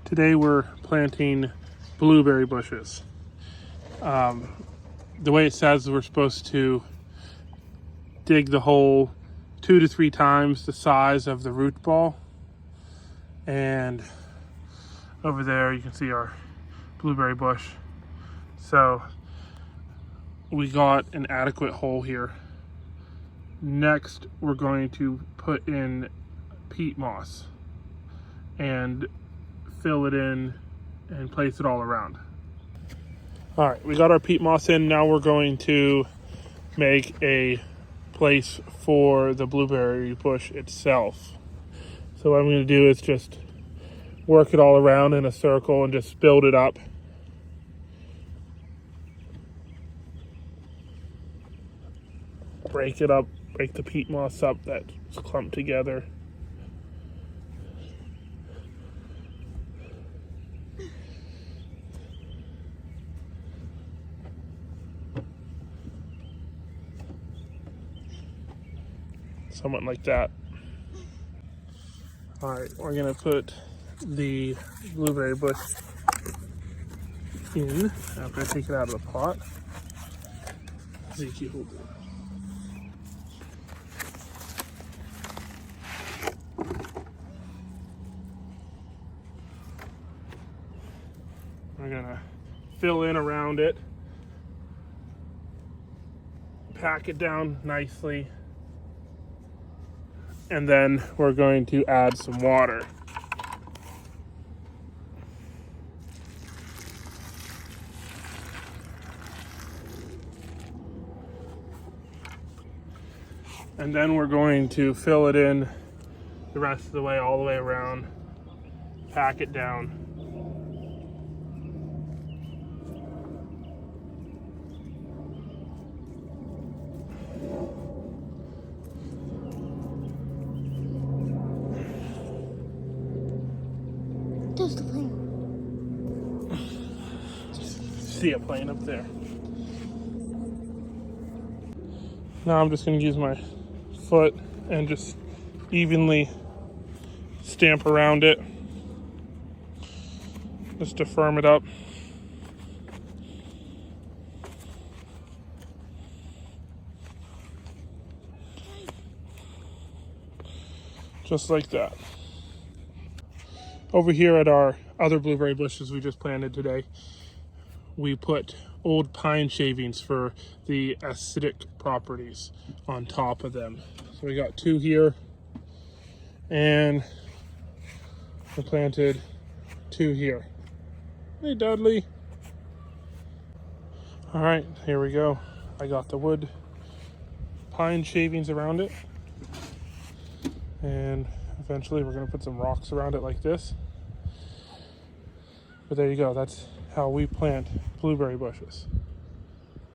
Today we're planting blueberry bushes. The way it says, we're supposed to dig the hole 2 to 3 times the size of the root ball. And over there you can see our blueberry bush. So we got an adequate hole here. Next, we're going to put in peat moss and fill it in and place it all around. All right, we got our peat moss in. Now we're going to make a place for the blueberry bush itself. So what I'm going to do is just work it all around in a circle and just build it up. Break it up, break the peat moss up that's clumped together. Somewhat like that. All right, we're gonna put the blueberry bush in. I'm gonna take it out of the pot. Zeke, hold it. We're gonna fill in around it, pack it down nicely, and then we're going to add some water. And then we're going to fill it in the rest of the way, all the way around, pack it down. There's the plane. See a plane up there. Now I'm just going to use my foot and just evenly stamp around it, just to firm it up. Just like that. Over here at our other blueberry bushes we just planted today, we put old pine shavings for the acidic properties on top of them. So we got 2 here, and we planted 2 here. Hey, Dudley. All right, here we go. I got the wood pine shavings around it, and eventually we're gonna put some rocks around it like this. But there you go, that's how we plant blueberry bushes.